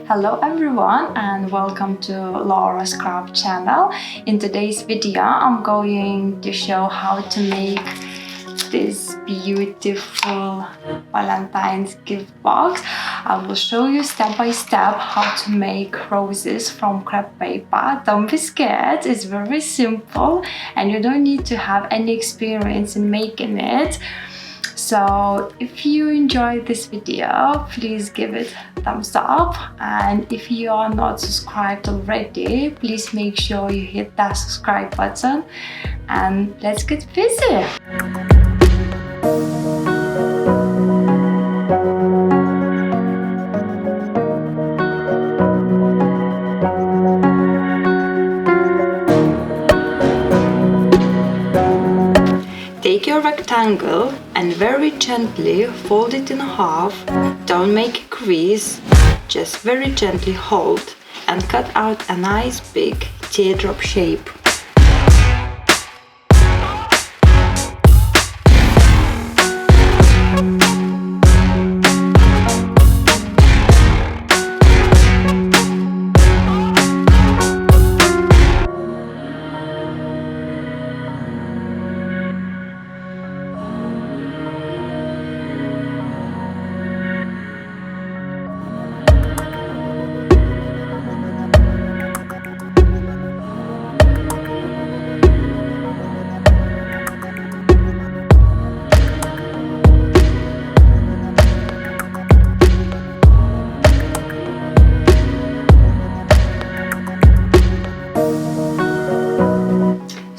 Hello everyone and welcome to Laura's Craft channel. In today's video I'm going to show how to make this beautiful Valentine's gift box. I will show you step by step how to make roses from crepe paper. Don't be scared, it's very simple and you don't need to have any experience in making it. So if you enjoyed this video, please give it a thumbs up, and if you are not subscribed already, please make sure you hit that subscribe button and let's get busy. Take your rectangle and very gently fold it in half. Don't make a crease, just very gently hold and cut out a nice big teardrop shape.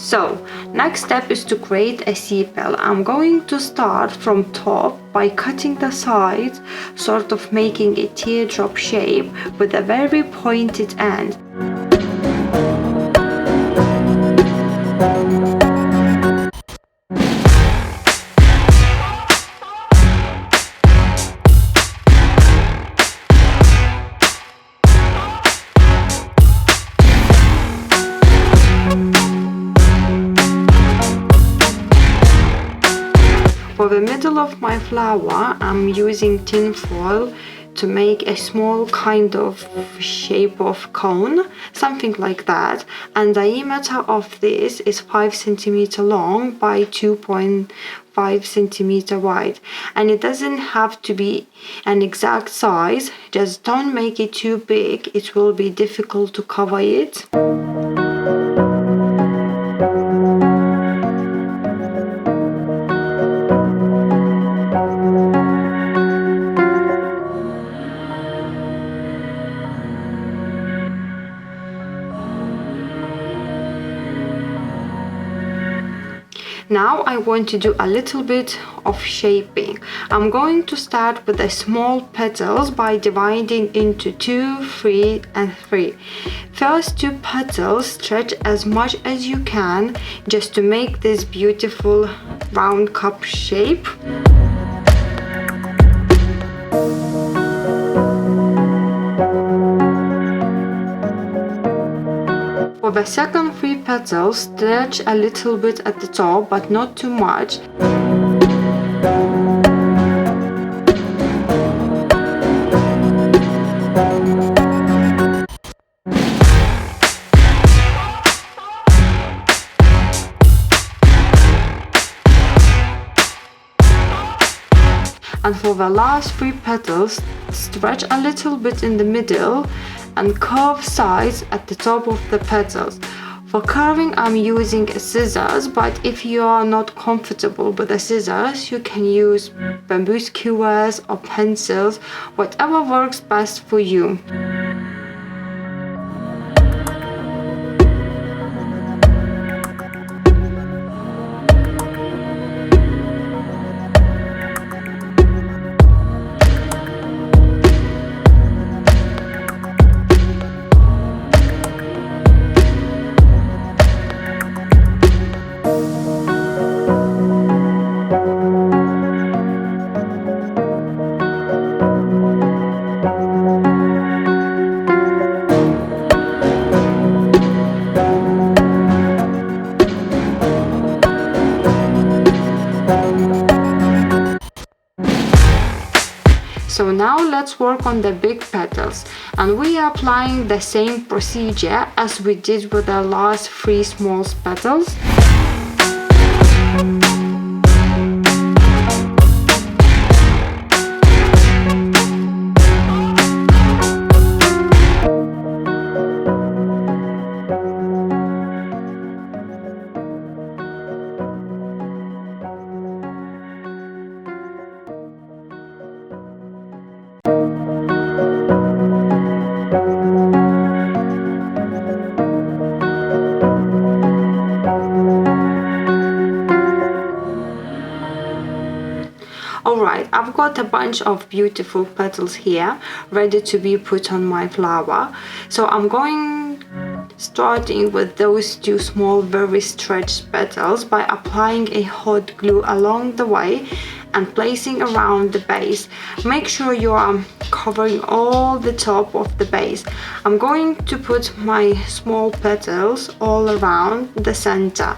So, next step is to create a sepal. I'm going to start from top by cutting the sides, sort of making a teardrop shape with a very pointed end. For the middle of my flower, I'm using tin foil to make a small kind of shape of cone, something like that. And the diameter of this is 5 centimeter long by 2.5 centimeter wide. And it doesn't have to be an exact size, just don't make it too big, it will be difficult to cover it. Now I want to do a little bit of shaping. I'm going to start with the small petals by dividing into 2, 3 and 3. First 2 petals stretch as much as you can just to make this beautiful round cup shape. For the second 3 petals, stretch a little bit at the top, but not too much. And for the last 3 petals, stretch a little bit in the middle and curve sides at the top of the petals. For curving I'm using scissors, but if you are not comfortable with the scissors, you can use bamboo skewers or pencils, whatever works best for you. let's work on the big petals, and we are applying the same procedure as we did with the last 3 small petals. Alright, I've got a bunch of beautiful petals here ready to be put on my flower. So I'm going starting with those 2 small very stretched petals by applying a hot glue along the way and placing around the base. Make sure you are covering all the top of the base. I'm going to put my small petals all around the center.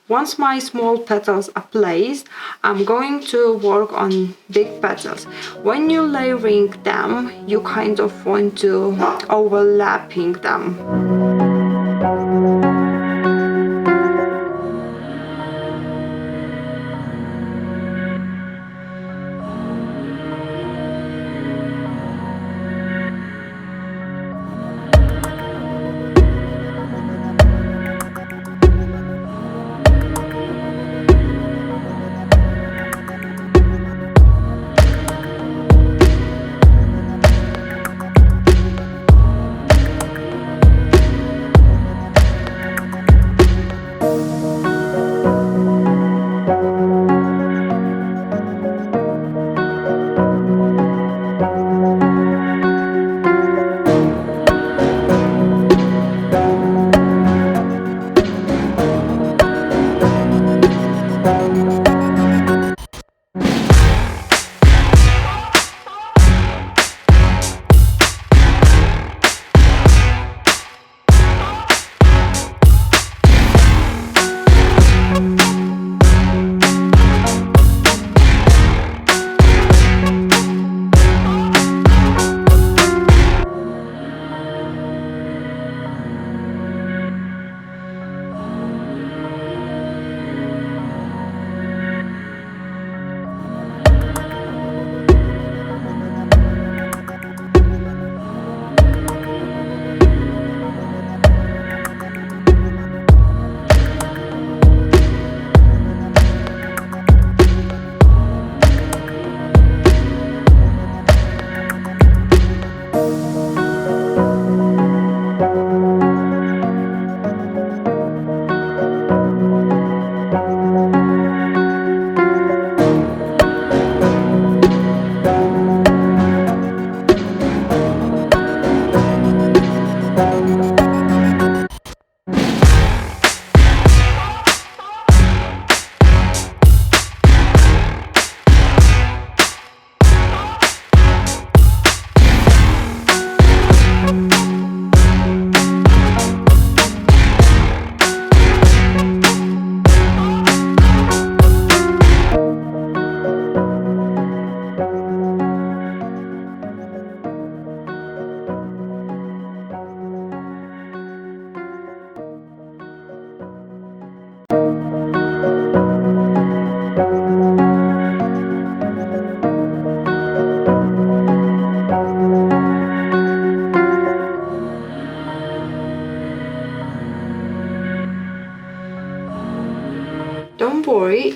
Once my small petals are placed, I'm going to work on big petals. When you're layering them, you kind of want to overlapping them.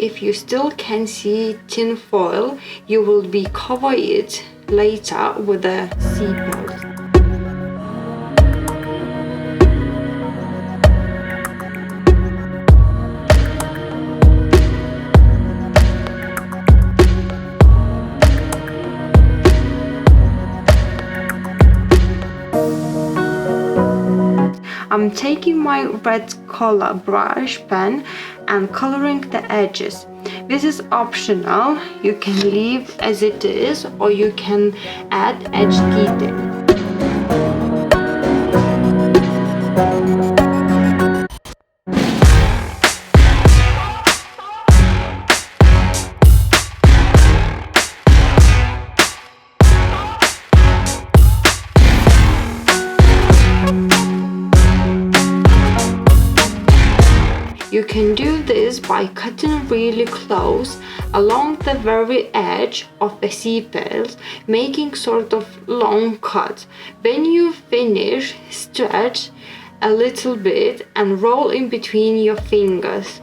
if you still can see tin foil, you will be cover it later with a seatbelt. I'm taking my red color brush pen and coloring the edges. This is optional. You can leave as it is or you can add edge detail. You can do this by cutting really close along the very edge of the seatbelt, making sort of long cut. When you finish, stretch a little bit and roll in between your fingers.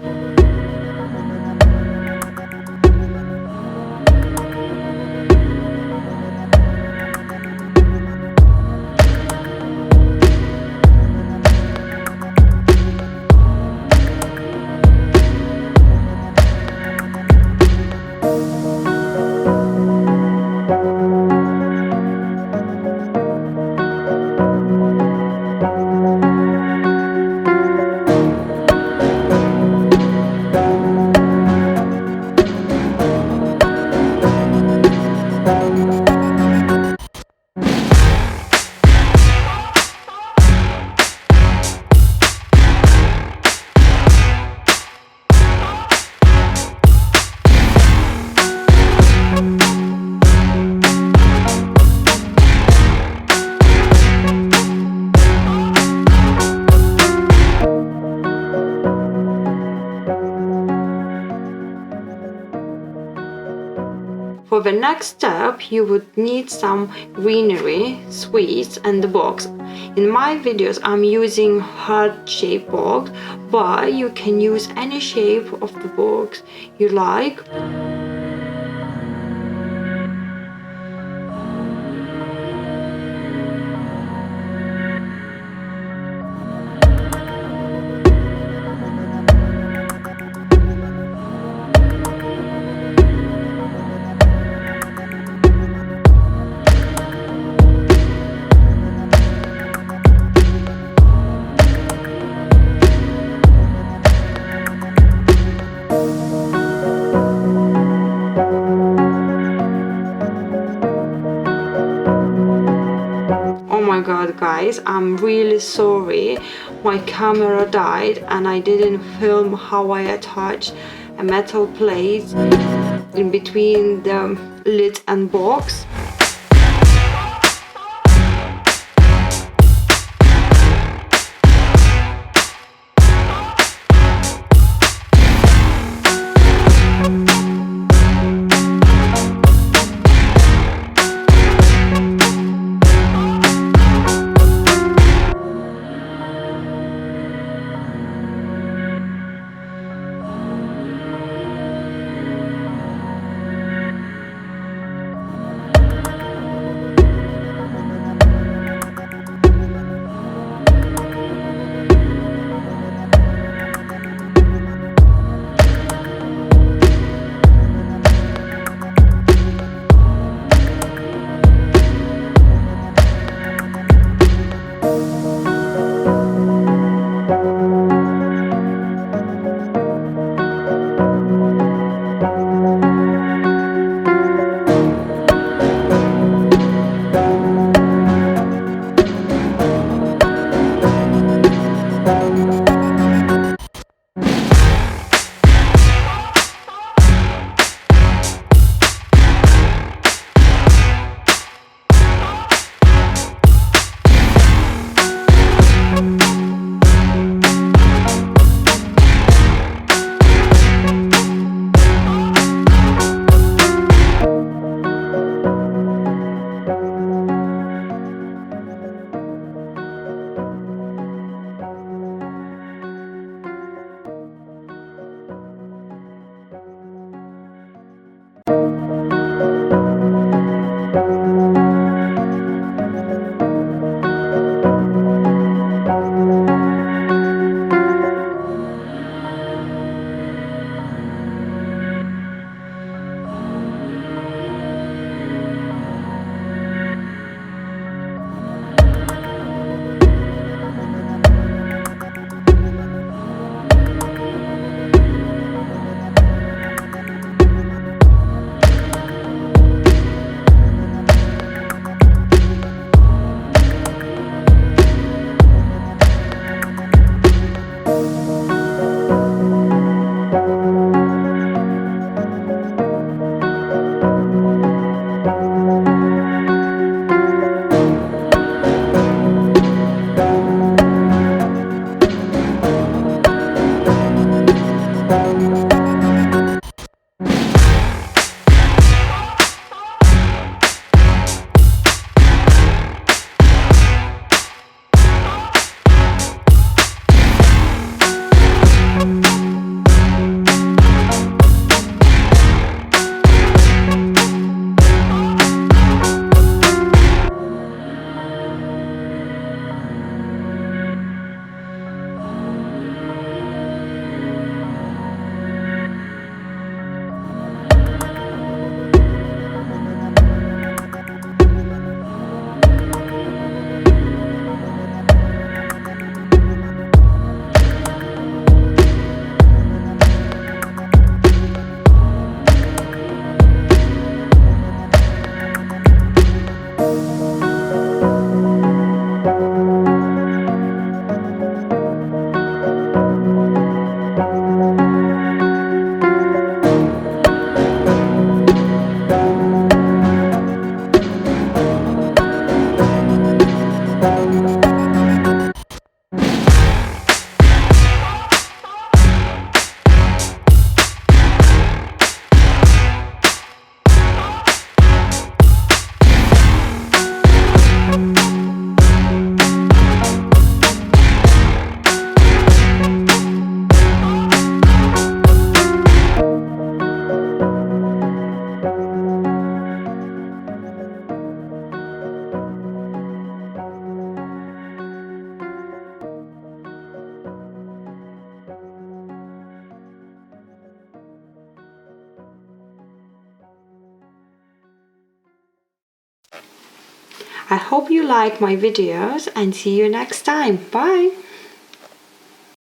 For the next step, you would need some greenery, sweets and the box. In my videos, I'm using heart-shaped box, but you can use any shape of the box you like. Oh my god guys, I'm really sorry. My camera died and I didn't film how I attach a metal plate in between the lid and box. I hope you like my videos and see you next time. Bye!